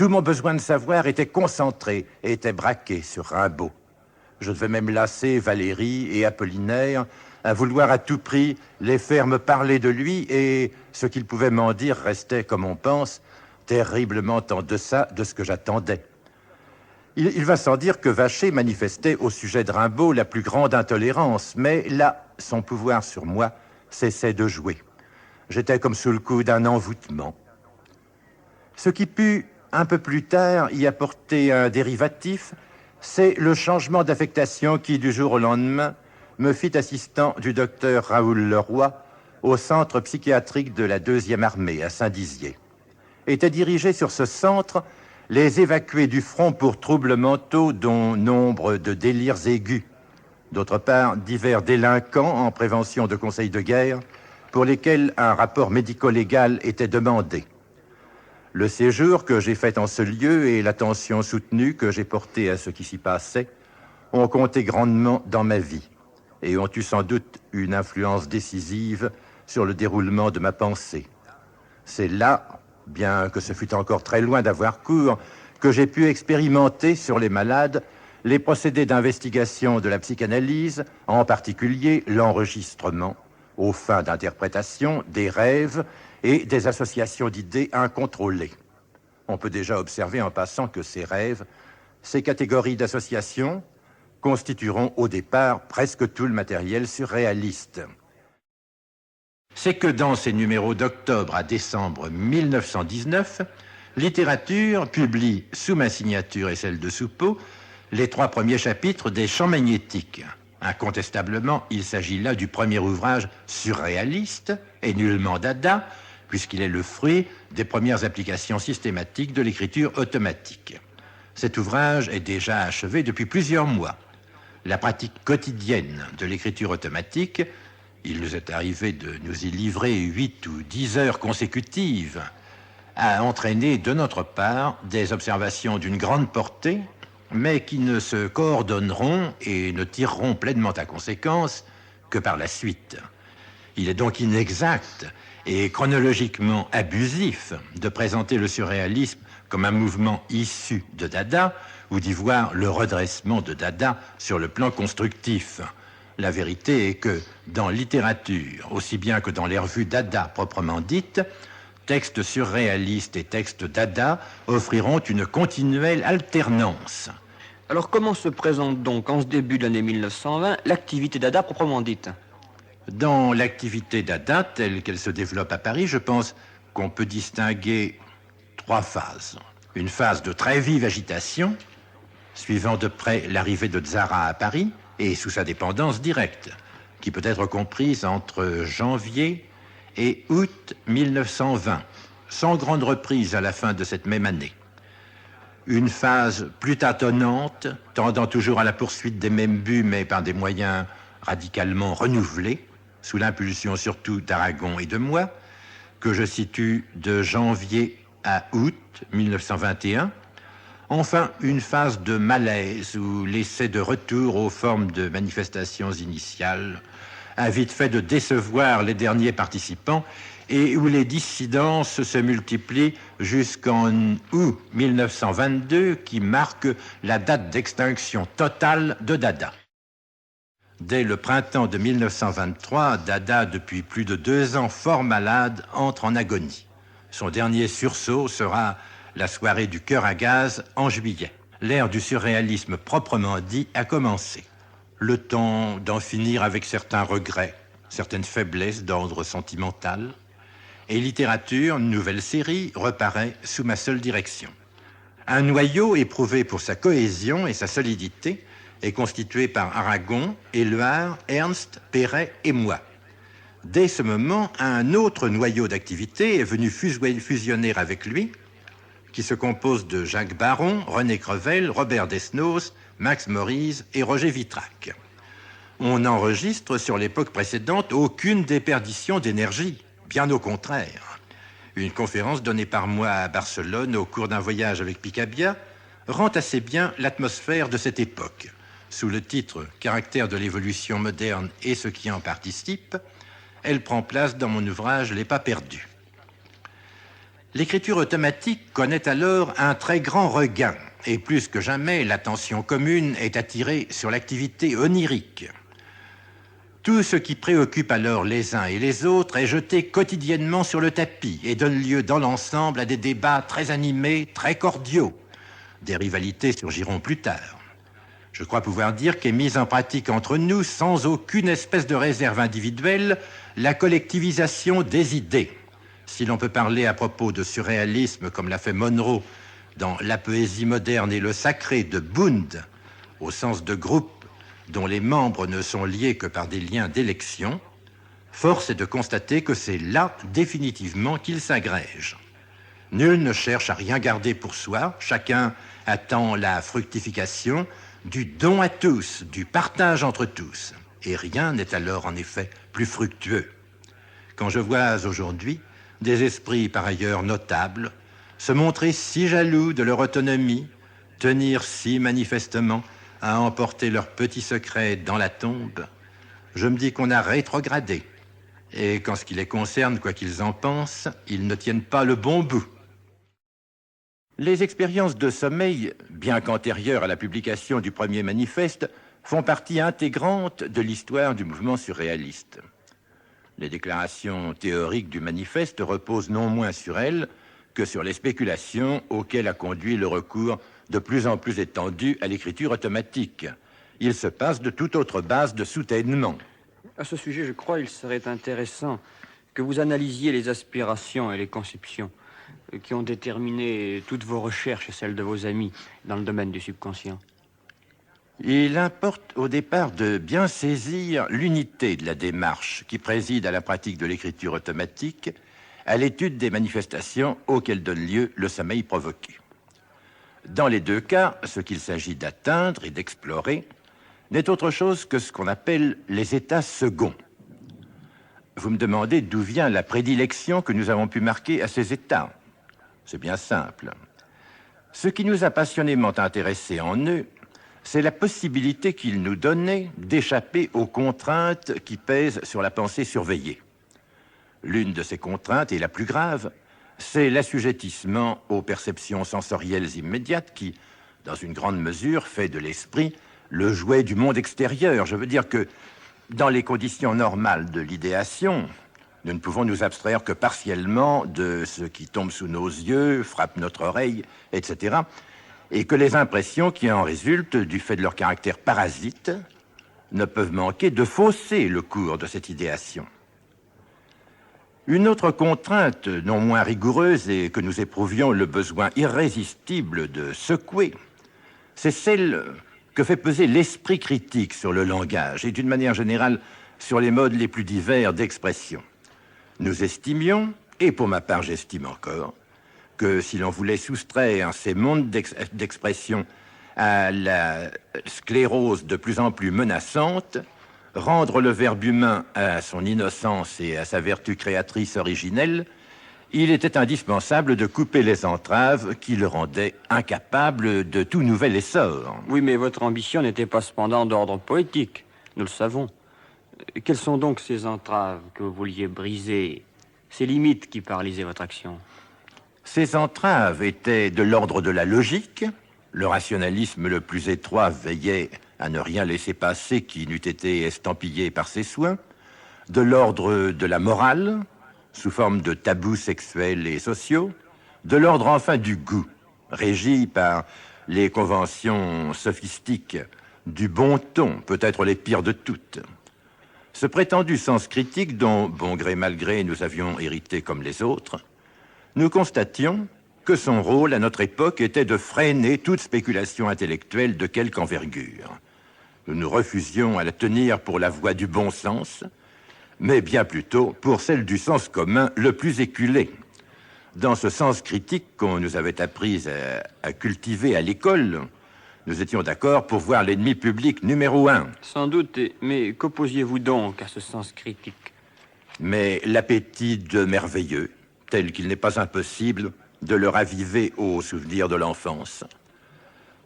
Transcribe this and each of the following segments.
Tout mon besoin de savoir était concentré et était braqué sur Rimbaud. Je devais même lasser Valérie et Apollinaire à vouloir à tout prix les faire me parler de lui, et ce qu'ils pouvaient m'en dire restait, comme on pense, terriblement en deçà de ce que j'attendais. Il va sans dire que Vacher manifestait au sujet de Rimbaud la plus grande intolérance, mais là, son pouvoir sur moi cessait de jouer. J'étais comme sous le coup d'un envoûtement. Ce qui put, un peu plus tard, y apporter un dérivatif, c'est le changement d'affectation qui, du jour au lendemain, me fit assistant du docteur Raoul Leroy au centre psychiatrique de la 2e armée à Saint-Dizier. Étaient dirigés sur ce centre les évacués du front pour troubles mentaux, dont nombre de délires aigus. D'autre part, divers délinquants en prévention de conseils de guerre pour lesquels un rapport médico-légal était demandé. Le séjour que j'ai fait en ce lieu et l'attention soutenue que j'ai portée à ce qui s'y passait ont compté grandement dans ma vie et ont eu sans doute une influence décisive sur le déroulement de ma pensée. C'est là, bien que ce fût encore très loin d'avoir cours, que j'ai pu expérimenter sur les malades les procédés d'investigation de la psychanalyse, en particulier l'enregistrement, aux fins d'interprétation, des rêves et des associations d'idées incontrôlées. On peut déjà observer en passant que ces rêves, ces catégories d'associations, constitueront au départ presque tout le matériel surréaliste. C'est que dans ces numéros d'octobre à décembre 1919, Littérature publie, sous ma signature et celle de Soupeau, les 3 premiers chapitres des Champs magnétiques. Incontestablement, il s'agit là du premier ouvrage surréaliste et nullement dada, puisqu'il est le fruit des premières applications systématiques de l'écriture automatique. Cet ouvrage est déjà achevé depuis plusieurs mois. La pratique quotidienne de l'écriture automatique, il nous est arrivé de nous y livrer 8 ou 10 heures consécutives, a entraîné de notre part des observations d'une grande portée, mais qui ne se coordonneront et ne tireront pleinement à conséquence que par la suite. Il est donc inexact et chronologiquement abusif de présenter le surréalisme comme un mouvement issu de Dada ou d'y voir le redressement de Dada sur le plan constructif. La vérité est que dans littérature, aussi bien que dans les revues Dada proprement dites, textes surréalistes et textes Dada offriront une continuelle alternance. Alors comment se présente donc en ce début de l'année 1920 l'activité Dada proprement dite? Dans l'activité Dada telle qu'elle se développe à Paris, je pense qu'on peut distinguer 3 phases. Une phase de très vive agitation, suivant de près l'arrivée de Tzara à Paris et sous sa dépendance directe, qui peut être comprise entre janvier et août 1920, sans grande reprise à la fin de cette même année. Une phase plus tâtonnante, tendant toujours à la poursuite des mêmes buts, mais par des moyens radicalement renouvelés, sous l'impulsion surtout d'Aragon et de moi, que je situe de janvier à août 1921. Enfin, une phase de malaise où l'essai de retour aux formes de manifestations initiales a vite fait de décevoir les derniers participants et où les dissidences se multiplient jusqu'en août 1922 qui marque la date d'extinction totale de Dada. Dès le printemps de 1923, Dada, depuis plus de 2 ans fort malade, entre en agonie. Son dernier sursaut sera la soirée du cœur à gaz en juillet. L'ère du surréalisme proprement dit a commencé. Le temps d'en finir avec certains regrets, certaines faiblesses d'ordre sentimental. Et Littérature, nouvelle série, reparaît sous ma seule direction. Un noyau éprouvé pour sa cohésion et sa solidité est constitué par Aragon, Éluard, Ernst, Perret et moi. Dès ce moment, un autre noyau d'activité est venu fusionner avec lui, qui se compose de Jacques Baron, René Crevel, Robert Desnos, Max Morise et Roger Vitrac. On n'enregistre sur l'époque précédente aucune déperdition d'énergie, bien au contraire. Une conférence donnée par moi à Barcelone au cours d'un voyage avec Picabia rend assez bien l'atmosphère de cette époque. Sous le titre « Caractère de l'évolution moderne et ce qui en participe », elle prend place dans mon ouvrage « Les pas perdus ». L'écriture automatique connaît alors un très grand regain, et plus que jamais, l'attention commune est attirée sur l'activité onirique. Tout ce qui préoccupe alors les uns et les autres est jeté quotidiennement sur le tapis et donne lieu dans l'ensemble à des débats très animés, très cordiaux. Des rivalités surgiront plus tard. Je crois pouvoir dire qu'est mise en pratique entre nous, sans aucune espèce de réserve individuelle, la collectivisation des idées. Si l'on peut parler à propos de surréalisme, comme l'a fait Monroe dans La poésie moderne et le sacré de Bund, au sens de groupe dont les membres ne sont liés que par des liens d'élection, force est de constater que c'est là définitivement qu'il s'agrège. Nul ne cherche à rien garder pour soi, chacun attend la fructification du don à tous, du partage entre tous. Et rien n'est alors en effet plus fructueux. Quand je vois aujourd'hui des esprits par ailleurs notables se montrer si jaloux de leur autonomie, tenir si manifestement à emporter leurs petits secrets dans la tombe, je me dis qu'on a rétrogradé. Et qu'en ce qui les concerne, quoi qu'ils en pensent, ils ne tiennent pas le bon bout. Les expériences de sommeil, bien qu'antérieures à la publication du premier manifeste, font partie intégrante de l'histoire du mouvement surréaliste. Les déclarations théoriques du manifeste reposent non moins sur elles que sur les spéculations auxquelles a conduit le recours de plus en plus étendu à l'écriture automatique. Il se passe de toute autre base de soutènement. À ce sujet, je crois qu'il serait intéressant que vous analysiez les aspirations et les conceptions qui ont déterminé toutes vos recherches et celles de vos amis dans le domaine du subconscient. Il importe au départ de bien saisir l'unité de la démarche qui préside à la pratique de l'écriture automatique, à l'étude des manifestations auxquelles donne lieu le sommeil provoqué. Dans les deux cas, ce qu'il s'agit d'atteindre et d'explorer n'est autre chose que ce qu'on appelle les états seconds. Vous me demandez d'où vient la prédilection que nous avons pu marquer à ces états. C'est bien simple. Ce qui nous a passionnément intéressés en eux, c'est la possibilité qu'ils nous donnaient d'échapper aux contraintes qui pèsent sur la pensée surveillée. L'une de ces contraintes, et la plus grave, c'est l'assujettissement aux perceptions sensorielles immédiates qui, dans une grande mesure, fait de l'esprit le jouet du monde extérieur. Je veux dire que, dans les conditions normales de l'idéation, nous ne pouvons nous abstraire que partiellement de ce qui tombe sous nos yeux, frappe notre oreille, etc., et que les impressions qui en résultent, du fait de leur caractère parasite, ne peuvent manquer de fausser le cours de cette idéation. Une autre contrainte, non moins rigoureuse et que nous éprouvions le besoin irrésistible de secouer, c'est celle que fait peser l'esprit critique sur le langage et d'une manière générale sur les modes les plus divers d'expression. Nous estimions, et pour ma part j'estime encore, que si l'on voulait soustraire ces mondes d'expression à la sclérose de plus en plus menaçante, rendre le verbe humain à son innocence et à sa vertu créatrice originelle, il était indispensable de couper les entraves qui le rendaient incapable de tout nouvel essor. Oui, mais votre ambition n'était pas cependant d'ordre poétique, nous le savons. Quelles sont donc ces entraves que vous vouliez briser, ces limites qui paralysaient votre action? Ces entraves étaient de l'ordre de la logique. Le rationalisme le plus étroit veillait à ne rien laisser passer qui n'eût été estampillé par ses soins, de l'ordre de la morale, sous forme de tabous sexuels et sociaux, de l'ordre enfin du goût, régi par les conventions sophistiques du bon ton, peut-être les pires de toutes. Ce prétendu sens critique dont, bon gré mal gré, nous avions hérité comme les autres, nous constations que son rôle à notre époque était de freiner toute spéculation intellectuelle de quelque envergure. Nous nous refusions à la tenir pour la voie du bon sens, mais bien plutôt pour celle du sens commun le plus éculé. Dans ce sens critique qu'on nous avait appris à cultiver à l'école, nous étions d'accord pour voir l'ennemi public numéro 1. Sans doute, mais qu'opposiez-vous donc à ce sens critique? Mais l'appétit de merveilleux, tel qu'il n'est pas impossible de le raviver au souvenir de l'enfance.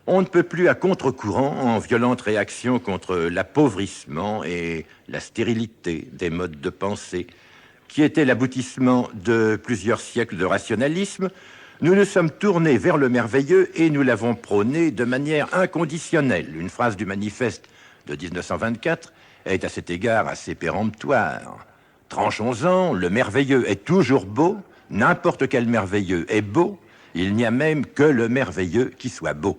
On ne peut plus à contre-courant, en violente réaction contre l'appauvrissement et la stérilité des modes de pensée, qui était l'aboutissement de plusieurs siècles de rationalisme, nous nous sommes tournés vers le merveilleux et nous l'avons prôné de manière inconditionnelle. Une phrase du manifeste de 1924 est à cet égard assez péremptoire. Tranchons-en, le merveilleux est toujours beau, n'importe quel merveilleux est beau, il n'y a même que le merveilleux qui soit beau.